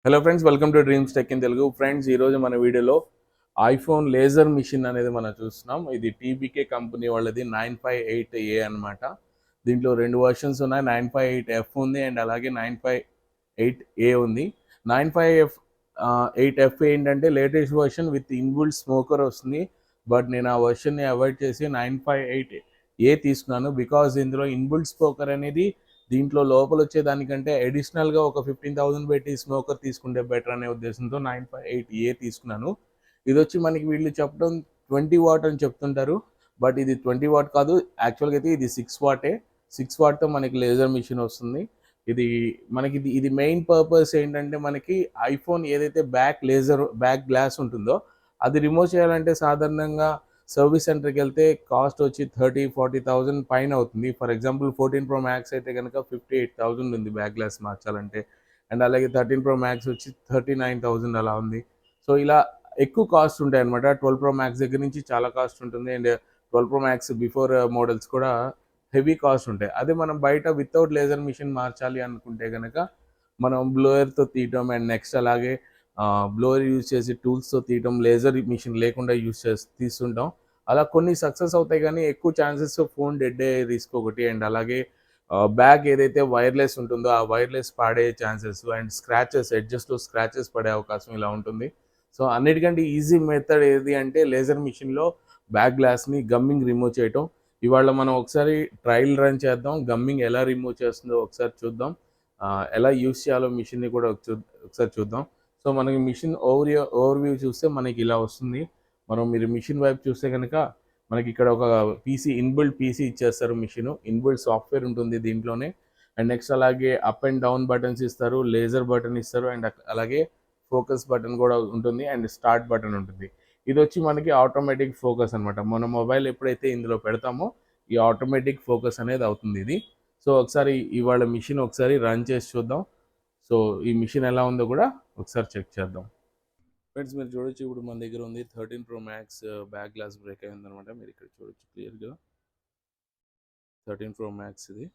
Hello friends, welcome to dreams tech in Telugu. Friends, ఈరోజు మన వీడియోలో ఐఫోన్ లేజర్ మిషన్ అనేది మనం చూస్తున్నాం. ఇది టీబీకే కంపెనీ వాళ్ళది 958A అనమాట. దీంట్లో రెండు వర్షన్స్ ఉన్నాయి. 958F ఉంది అండ్ అలాగే 958A ఉంది. 958F ఏంటంటే latest version with inbuilt smoker వస్తుంది. బట్ నేను ఆ వర్షన్ని అవాయిడ్ చేసి 958A తీసుకున్నాను. బికాజ్ ఇందులో ఇన్బుల్ట్ స్మోకర్ అనేది దీంట్లో లోపల వచ్చేదానికంటే అడిషనల్గా ఒక 15,000 పెట్టి స్మోకర్ తీసుకుంటే బెటర్ అనే ఉద్దేశంతో 958A తీసుకున్నాను. ఇది వచ్చి మనకి వీళ్ళు చెప్పడం 20 వాట్ అని చెప్తుంటారు. బట్ ఇది 20 వాట్ కాదు, యాక్చువల్గా అయితే ఇది 6 వాటే. 6 వాట్తో మనకి లేజర్ మిషన్ వస్తుంది. ఇది మనకి ఇది మెయిన్ పర్పస్ ఏంటంటే, మనకి ఐఫోన్ ఏదైతే బ్యాక్ గ్లాస్ ఉంటుందో అది రిమూవ్ చేయాలంటే సాధారణంగా సర్వీస్ సెంటర్కి వెళ్తే కాస్ట్ వచ్చి 30-40,000 పైన అవుతుంది. ఫర్ ఎగ్జాంపుల్ 14 Pro మ్యాక్స్ అయితే కనుక 58,000 ఉంది బ్యాక్ గ్లాస్ మార్చాలంటే. అండ్ అలాగే 13 Pro మ్యాక్స్ వచ్చి 39,000 అలా ఉంది. సో ఇలా ఎక్కువ కాస్ట్ ఉంటాయి అనమాట. 12 Pro మ్యాక్స్ దగ్గర నుంచి చాలా కాస్ట్ ఉంటుంది. And 12 Pro max before models కూడా హెవీ కాస్ట్ ఉంటాయి. అదే మనం బయట వితౌట్ లేజర్ మిషన్ మార్చాలి అనుకుంటే కనుక మనం బ్లోయర్తో తీయటం అండ్ నెక్స్ట్ అలాగే బ్లోయర్ యూజ్ చేసి టూల్స్తో తీయటం, లేజర్ మిషన్ లేకుండా తీస్తుంటాం. అలా కొన్ని సక్సెస్ అవుతాయి, కానీ ఎక్కువ ఛాన్సెస్ ఫోన్ డెడ్ అయ్యే రిస్క్ ఒకటి. అండ్ అలాగే బ్యాగ్ ఏదైతే వైర్లెస్ ఉంటుందో ఆ వైర్లెస్ పాడే ఛాన్సెస్ అండ్ ఎడ్జెస్లో స్క్రాచెస్ పడే అవకాశం ఇలా ఉంటుంది. సో అన్నిటికంటే ఈజీ మెథడ్ ఏది అంటే లేజర్ మిషన్లో బ్యాక్ గ్లాస్ని గమ్మింగ్ రిమూవ్ చేయటం. ఇవాళ మనం ఒకసారి ట్రయల్ రన్ చేద్దాం. గమ్మింగ్ ఎలా రిమూవ్ చేస్తుందో ఒకసారి చూద్దాం. ఎలా యూస్ చేయాలో మిషన్ని కూడా ఒకసారి చూద్దాం. సో మనకి మిషన్ ఓవర్వ్యూ చూస్తే మనకి ఇలా వస్తుంది. మీరు మిషన్ వైపు చూస్తే కనుక మనకి ఇక్కడ ఒక ఇన్బిల్డ్ పీసీ ఇచ్చేస్తారు. ఇన్బిల్డ్ సాఫ్ట్వేర్ ఉంటుంది దీంట్లోనే. అండ్ నెక్స్ట్ అలాగే అప్ అండ్ డౌన్ బటన్స్ ఇస్తారు, లేజర్ బటన్ ఇస్తారు, అండ్ అలాగే ఫోకస్ బటన్ కూడా ఉంటుంది, అండ్ స్టార్ట్ బటన్ ఉంటుంది. ఇది వచ్చి మనకి ఆటోమేటిక్ ఫోకస్ అనమాట. మన మొబైల్ ఎప్పుడైతే ఇందులో పెడతామో ఈ ఆటోమేటిక్ ఫోకస్ అనేది అవుతుంది ఇది. సో ఒకసారి ఇవాళ మిషన్ ఒకసారి రన్ చేసి చూద్దాం. సో ఈ మిషన్ ఎలా ఉందో కూడా ఒకసారి చెక్ చేద్దాం. ఫ్రెండ్స్, మీరు చూడొచ్చు, ఇప్పుడు మన దగ్గర ఉంది 13 Pro max back glass break అయింది అనమాట. మీరు ఇక్కడ చూడొచ్చు క్లియర్గా 13 Pro మ్యాక్స్ ఇది.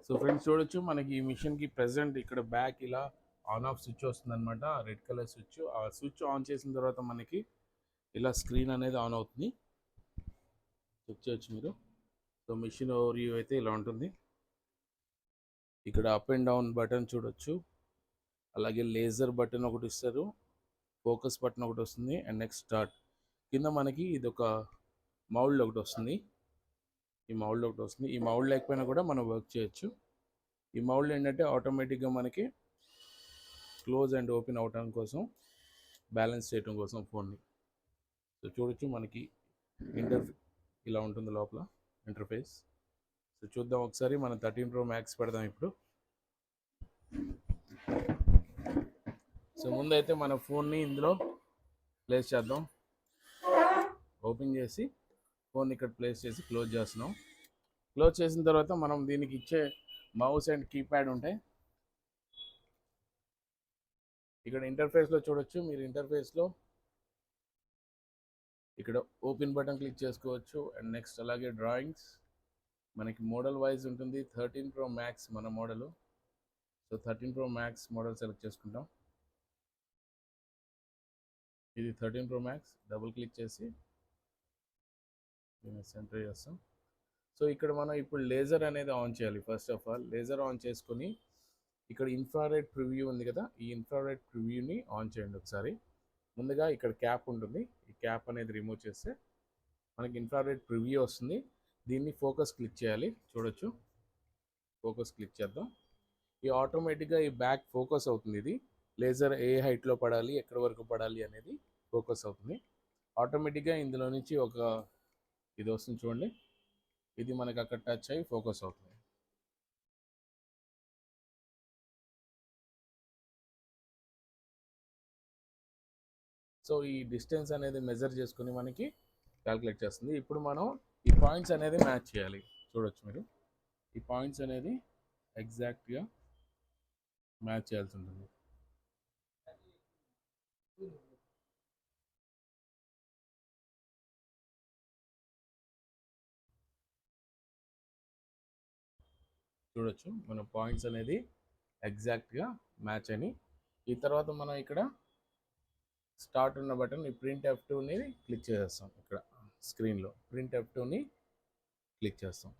సో ఫ్రెండ్స్ చూడొచ్చు, మనకి ఈ మిషన్కి ప్రెసెంట్ ఇక్కడ బ్యాక్ ఇలా ఆన్ ఆఫ్ స్విచ్ వస్తుంది అనమాట. Red colour switch. ఆ స్విచ్ ఆన్ చేసిన తర్వాత మనకి ఇలా స్క్రీన్ అనేది ఆన్ అవుతుంది. చెక్ చేయొచ్చు మీరు. సో మిషన్ ఓవర్వ్యూ అయితే ఇలా ఉంటుంది. ఇక్కడ అప్ అండ్ డౌన్ బటన్ చూడొచ్చు, అలాగే లేజర్ బటన్ ఒకటి ఇస్తారు, ఫోకస్ బటన్ ఒకటి వస్తుంది, అండ్ నెక్స్ట్ స్టార్ట్. కింద మనకి ఇది ఒక మౌల్డ్ ఒకటి వస్తుంది. ఈ మౌల్డ్ లేకపోయినా కూడా మనం వర్క్ చేయొచ్చు. ఈ మౌల్డ్ ఏంటంటే ఆటోమేటిక్గా మనకి క్లోజ్ అండ్ ఓపెన్ అవటం కోసం, బ్యాలెన్స్ చేయడం కోసం ఫోన్ని. సో చూడొచ్చు, మనకి ఇలా ఉంటుంది లోపల ఇంటర్ఫేస్. సో చూద్దాం ఒకసారి. మనం 13 Pro మ్యాక్స్ పెడదాం ఇప్పుడు. సో ముందైతే మన ఫోన్ని ఇందులో ప్లేస్ చేద్దాం. ఓపెన్ చేసి ఫోన్ ఇక్కడ ప్లేస్ చేసి క్లోజ్ చేస్తున్నాం. క్లోజ్ చేసిన తర్వాత మనం దీనికి ఇచ్చే మౌస్ అండ్ కీప్యాడ్ ఉంటాయి. ఇక్కడ ఇంటర్ఫేస్లో చూడొచ్చు. మీరు ఇంటర్ఫేస్లో ఇక్కడ ఓపెన్ బటన్ క్లిక్ చేసుకోవచ్చు. అండ్ నెక్స్ట్ అలాగే డ్రాయింగ్స్ మనకి మోడల్ వైజ్ ఉంటుంది. 13 Pro మ్యాక్స్ మన model. So 13 Pro max model select చేసుకుంటాం. ఇది 13 Pro మ్యాక్స్. డబుల్ క్లిక్ చేసి దీన్ని సెంటర్ చేస్తాం. సో ఇక్కడ మనం ఇప్పుడు లేజర్ అనేది ఆన్ చేయాలి. First of all laser on చేసుకొని ఇక్కడ ఇన్ఫ్రారెడ్ ప్రివ్యూ ఉంది కదా, ఈ ఇన్ఫ్రారెడ్ ప్రివ్యూని ఆన్ చేయండి ఒకసారి. ముందుగా ఇక్కడ క్యాప్ ఉంటుంది. ఈ క్యాప్ అనేది రిమూవ్ చేస్తే మనకి ఇన్ఫ్రారెడ్ ప్రివ్యూ వస్తుంది. దీన్ని ఫోకస్ క్లిక్ చేయాలి. చూడొచ్చు, ఫోకస్ క్లిక్ చేద్దాం. ఈ ఆటోమేటిక్గా ఈ బ్యాక్ ఫోకస్ అవుతుంది. ఇది లేజర్ ఏ హైట్లో పడాలి, ఎక్కడి వరకు పడాలి అనేది ఫోకస్ అవుతుంది ఆటోమేటిక్గా. ఇందులో నుంచి ఒక ఇది వస్తుంది చూడండి, ఇది మనకి అక్కడ టచ్ అయ్యి ఫోకస్ అవుతుంది. సో ఈ డిస్టెన్స్ అనేది మెజర్ చేసుకుని మనకి క్యాల్కులేట్ చేస్తుంది. ఇప్పుడు మనం ఈ పాయింట్స్ అనేది మ్యాచ్ చేయాలి. చూడొచ్చు మీరు, ఈ పాయింట్స్ అనేది ఎగ్జాక్ట్గా మ్యాచ్ చేయాల్సి ఉంటుంది. చూడొచ్చు మన పాయింట్స్ అనేది ఎగ్జాక్ట్గా మ్యాచ్ అని. ఈ తర్వాత మనం ఇక్కడ స్టార్ట్ ఉన్న బటన్ ఈ ప్రింట్ F2ని క్లిక్ చేసేస్తాం. ఇక్కడ స్క్రీన్లో ప్రింట్ F2ని క్లిక్ చేస్తాం.